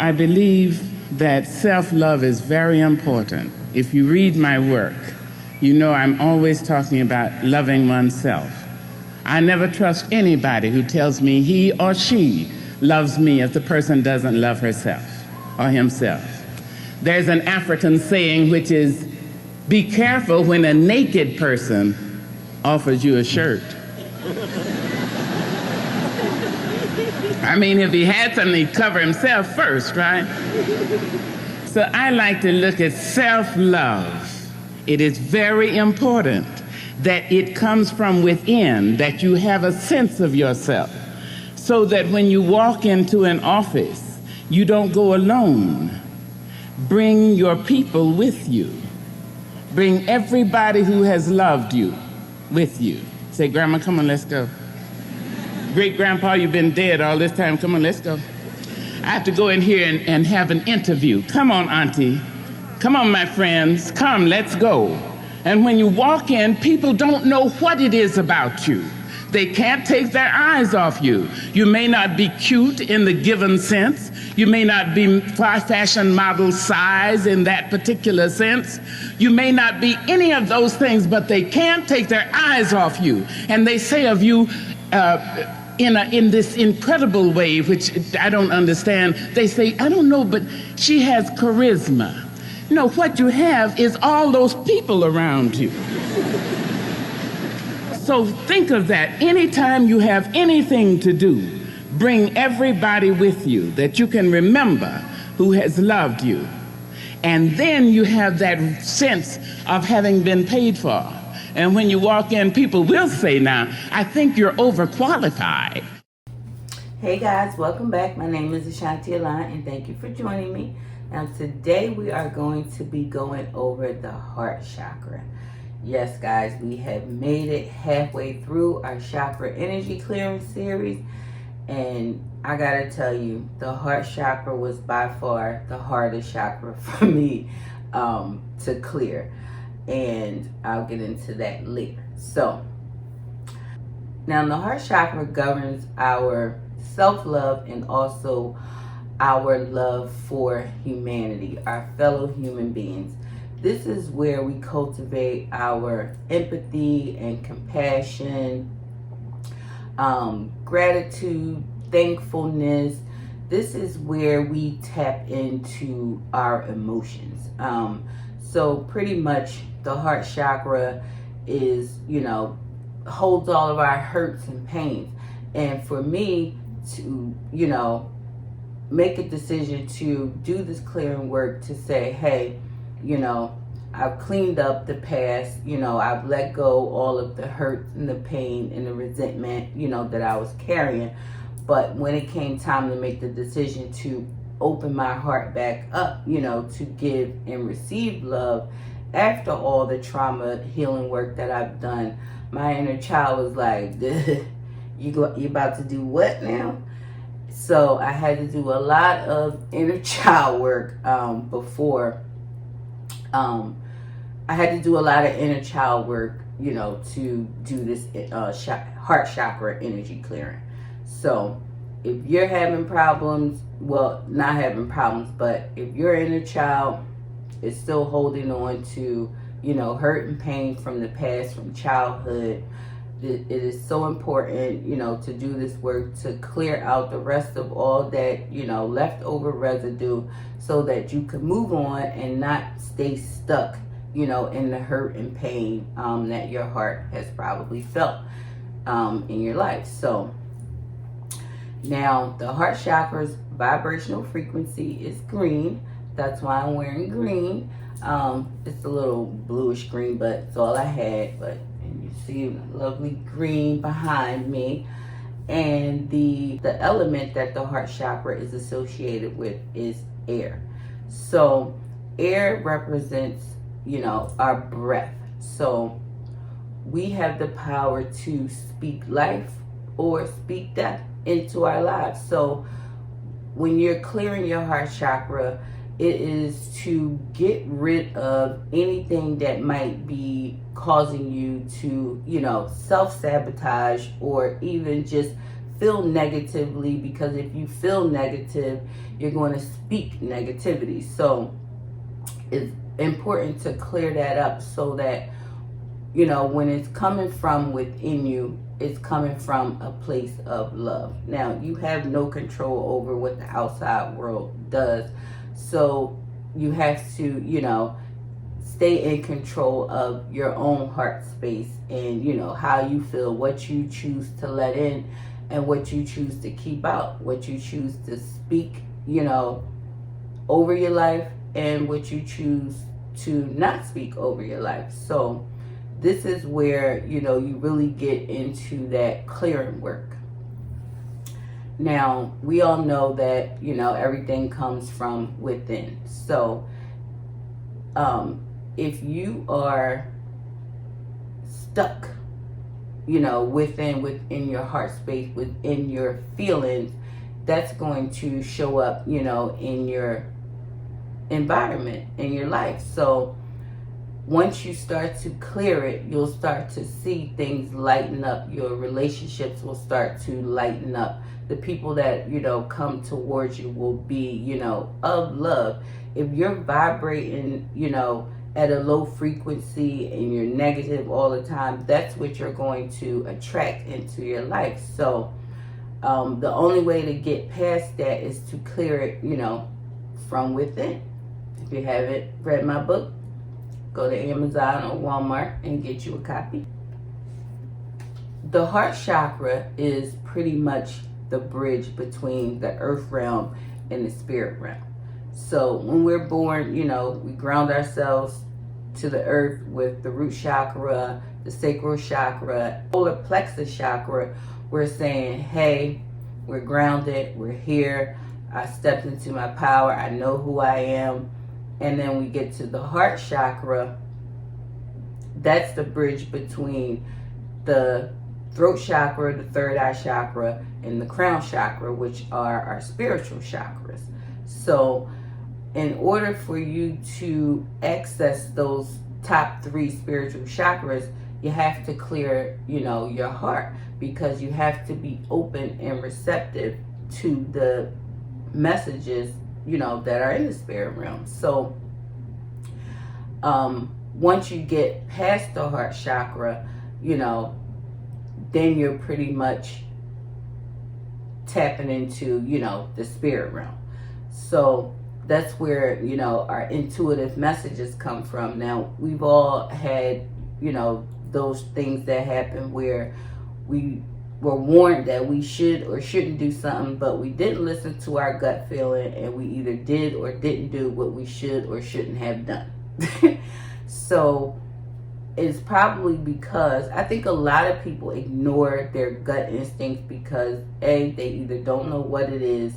I believe that self-love is very important. If you read my work, you know I'm always talking about loving oneself. I never trust anybody who tells me he or she loves me if the person doesn't love herself or himself. There's an African saying which is, be careful when a naked person offers you a shirt. I mean, if he had something, he'd cover himself first, right? So I like to look at self-love. It is very important that it comes from within, that you have a sense of yourself, so that when you walk into an office, you don't go alone. Bring your people with you. Bring everybody who has loved you with you. Say, Grandma, come on, let's go. Great-grandpa, you've been dead all this time. Come on, let's go. I have to go in here and have an interview. Come on, Auntie. Come on, my friends. Come, let's go. And when you walk in, people don't know what it is about you. They can't take their eyes off you. You may not be cute in the given sense. You may not be fashion model size in that particular sense. You may not be any of those things, but they can't take their eyes off you. And they say of you, in this incredible way, which I don't understand, they say, I don't know, but she has charisma. No, what you have is all those people around you. So think of that. Anytime you have anything to do, bring everybody with you that you can remember who has loved you. And then you have that sense of having been paid for. And when you walk in, people will say, now, I think you're overqualified. Hey guys, welcome back. My name is Ashanti and thank you for joining me. Now today we are going to be going over the heart chakra. Yes guys, we have made it halfway through our chakra energy clearing series. And I gotta tell you, the heart chakra was by far the hardest chakra for me to clear. And I'll get into that later. So, now the heart chakra governs our self-love and also our love for humanity, our fellow human beings. This is where we cultivate our empathy and compassion, gratitude, thankfulness. This is where we tap into our emotions. So pretty much the heart chakra is, holds all of our hurts and pains. And for me to, make a decision to do this clearing work to say, hey, I've cleaned up the past, I've let go all of the hurt and the pain and the resentment, that I was carrying. But when it came time to make the decision to open my heart back up, to give and receive love, after all the trauma healing work that I've done, my inner child was like, you about to do what now? So I had to do a lot of inner child work before. I had to do a lot of inner child work, to do this heart chakra energy clearing. So if you're having problems, well, not having problems, but if your inner child is still holding on to, hurt and pain from the past, from childhood, it is so important, to do this work to clear out the rest of all that, leftover residue so that you can move on and not stay stuck, in the hurt and pain that your heart has probably felt in your life. So now the heart chakra's vibrational frequency is green. That's why I'm wearing green. It's a little bluish green, but it's all I had. But and you see lovely green behind me. And the element that the heart chakra is associated with is air. So air represents, our breath. So we have the power to speak life or speak death into our lives. So when you're clearing your heart chakra, it is to get rid of anything that might be causing you to, self-sabotage or even just feel negatively, because if you feel negative, you're going to speak negativity. So it's important to clear that up so that, you know, when it's coming from within you, it's coming from a place of love. Now, you have no control over what the outside world does. So you have to, you know, stay in control of your own heart space and, you know, how you feel, what you choose to let in and what you choose to keep out, what you choose to speak, you know, over your life, and what you choose to not speak over your life. So this is where, you know, you really get into that clearing work. Now, we all know that, you know, everything comes from within. So if you are stuck, you know, within your heart space, within your feelings, that's going to show up, you know, in your environment, in your life. So once you start to clear it, you'll start to see things lighten up. Your relationships will start to lighten up. The people that, you know, come towards you will be, you know, of love. If you're vibrating, you know, at a low frequency and you're negative all the time, that's what you're going to attract into your life. So the only way to get past that is to clear it, you know, from within. If you haven't read my book, go to Amazon or Walmart and get you a copy. The heart chakra is pretty much the bridge between the earth realm and the spirit realm. So when we're born, you know, we ground ourselves to the earth with the root chakra, the sacral chakra, solar plexus chakra. We're saying, hey, we're grounded, we're here, I stepped into my power, I know who I am. And then we get to the heart chakra. That's the bridge between the throat chakra, the third eye chakra, and the crown chakra, which are our spiritual chakras. So in order for you to access those top 3 spiritual chakras, you have to clear, you know, your heart, because you have to be open and receptive to the messages, you know, that are in the spirit realm. So once you get past the heart chakra, you know, then you're pretty much tapping into, you know, the spirit realm. So that's where, you know, our intuitive messages come from. Now, we've all had, you know, those things that happen where we were warned that we should or shouldn't do something, but we didn't listen to our gut feeling, and we either did or didn't do what we should or shouldn't have done. So it's probably because I think a lot of people ignore their gut instincts because A, they either don't know what it is,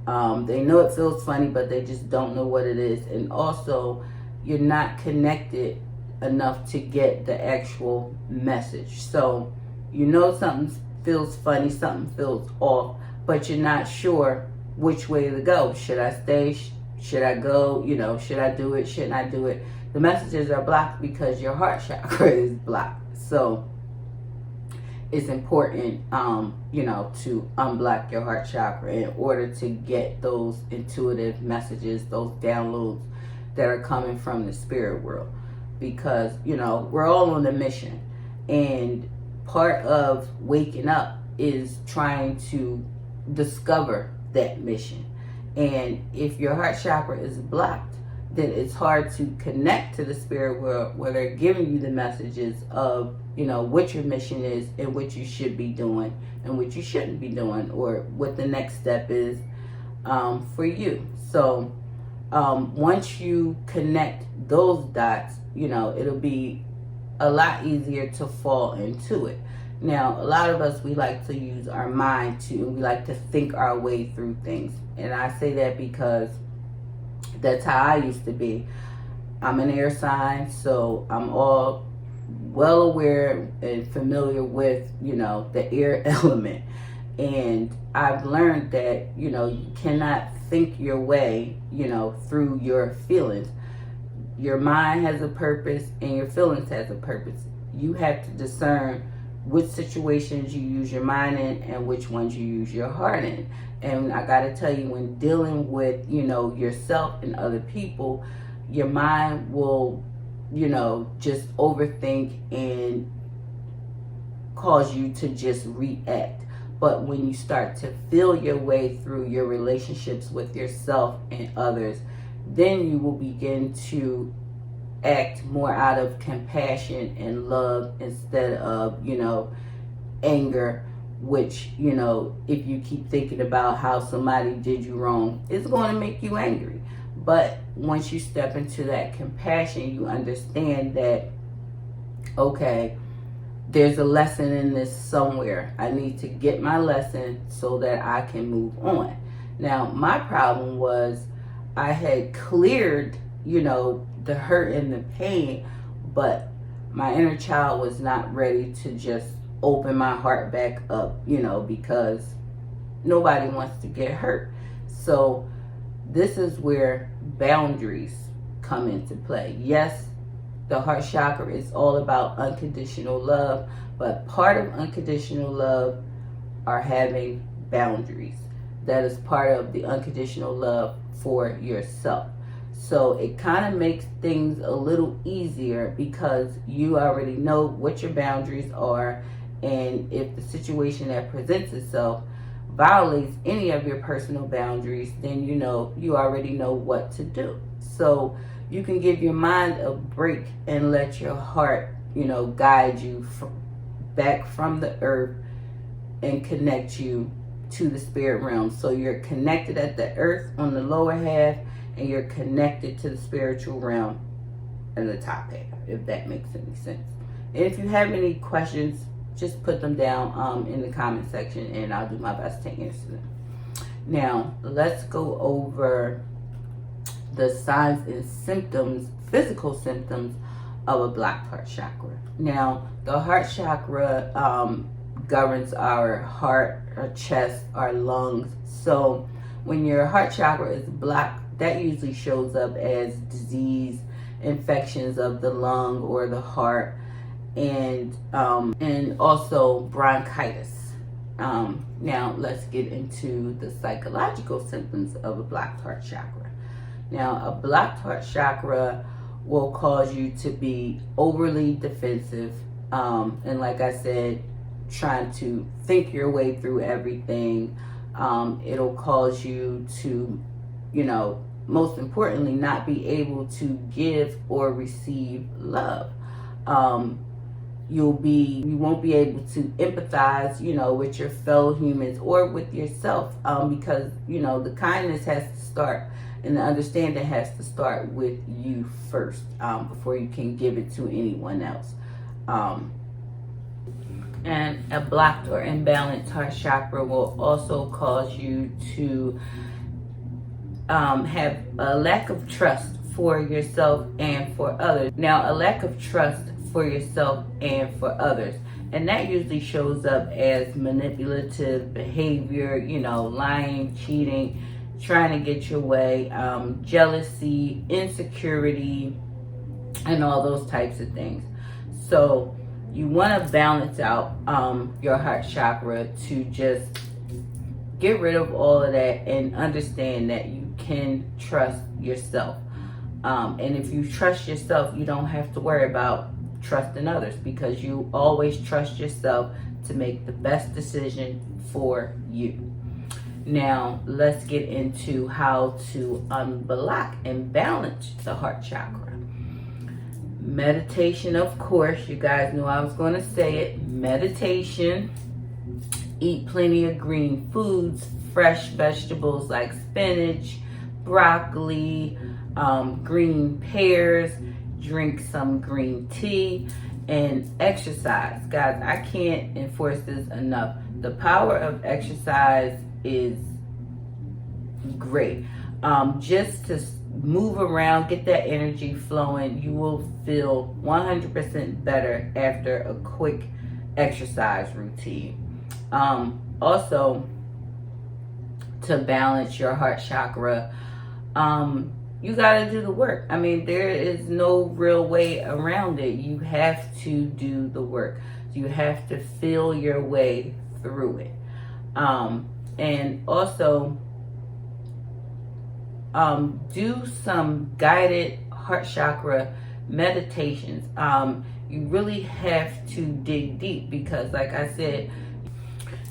they know it feels funny, but they just don't know what it is, and also you're not connected enough to get the actual message. So you know something feels funny, something feels off, but you're not sure which way to go. Should I stay? Should I go? You know, should I do it? Shouldn't I do it? The messages are blocked because your heart chakra is blocked. So it's important, you know, to unblock your heart chakra in order to get those intuitive messages, those downloads that are coming from the spirit world. Because, you know, we're all on a mission, and part of waking up is trying to discover that mission. And if your heart chakra is blocked, then it's hard to connect to the spirit world where they're giving you the messages of, you know, what your mission is and what you should be doing and what you shouldn't be doing, or what the next step is for you. So once you connect those dots, you know, it'll be a lot easier to fall into it. Now, a lot of us, we like to use our mind we like to think our way through things. And I say that because that's how I used to be. I'm an air sign, so I'm all well aware and familiar with, you know, the air element. And I've learned that, you know, you cannot think your way, you know, through your feelings. Your mind has a purpose and your feelings has a purpose. You have to discern which situations you use your mind in and which ones you use your heart in. And I got to tell you, when dealing with, yourself and other people, your mind will, just overthink and cause you to just react. But when you start to feel your way through your relationships with yourself and others, then you will begin to act more out of compassion and love instead of, anger, which, if you keep thinking about how somebody did you wrong, it's going to make you angry. But once you step into that compassion, you understand that, okay, there's a lesson in this somewhere. I need to get my lesson so that I can move on. Now, my problem was I had cleared, the hurt and the pain, but my inner child was not ready to just open my heart back up, because nobody wants to get hurt. So this is where boundaries come into play. Yes, the heart chakra is all about unconditional love, but part of unconditional love are having boundaries. That is part of the unconditional love for yourself. So it kind of makes things a little easier because you already know what your boundaries are, and if the situation that presents itself violates any of your personal boundaries, then you already know what to do. So you can give your mind a break and let your heart, guide you back from the earth and connect you to the spirit realm. So you're connected at the earth on the lower half, and you're connected to the spiritual realm in the top half, if that makes any sense. And if you have any questions, just put them down in the comment section, and I'll do my best to answer them. Now, let's go over the signs and symptoms, physical symptoms of a blocked heart chakra. Now, the heart chakra governs our heart, our chest, our lungs. So when your heart chakra is blocked, that usually shows up as disease, infections of the lung or the heart, and also bronchitis. Now let's get into the psychological symptoms of a blocked heart chakra. Now, a blocked heart chakra will cause you to be overly defensive, and like I said, trying to think your way through everything. It'll cause you to, most importantly, not be able to give or receive love. You won't be able to empathize, with your fellow humans or with yourself, because, the kindness has to start and the understanding has to start with you first, before you can give it to anyone else. And a blocked or imbalanced heart chakra will also cause you to have a lack of trust for yourself and for others. Now, a lack of trust for yourself and for others, and that usually shows up as manipulative behavior, lying, cheating, trying to get your way, jealousy, insecurity, and all those types of things. So you want to balance out your heart chakra to just get rid of all of that and understand that you can trust yourself. And if you trust yourself, you don't have to worry about trusting others, because you always trust yourself to make the best decision for you. Now, let's get into how to unblock and balance the heart chakra. Meditation, of course. You guys knew I was going to say it. Meditation. Eat plenty of green foods, fresh vegetables like spinach, broccoli, green pears. Drink some green tea, and exercise. Guys, I can't enforce this enough. The power of exercise is great. Just to move around, get that energy flowing, you will feel 100% better after a quick exercise routine. Also, to balance your heart chakra, you got to do the work. I mean, there is no real way around it. You have to do the work. You have to feel your way through it. And also do some guided heart chakra meditations. You really have to dig deep, because like I said,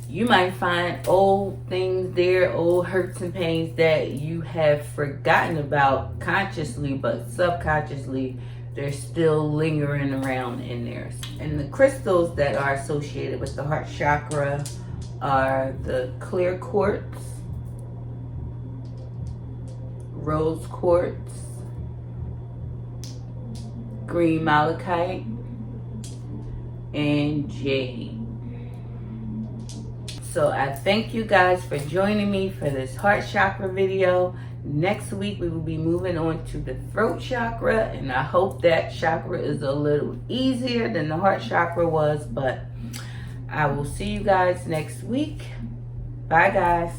you might find old things there, old hurts and pains that you have forgotten about consciously, but subconsciously they're still lingering around in there. And the crystals that are associated with the heart chakra are the clear quartz, rose quartz, green malachite, and jade. So I thank you guys for joining me for this heart chakra video. Next week we will be moving on to the throat chakra, and I hope that chakra is a little easier than the heart chakra was, but I will see you guys next week. Bye guys.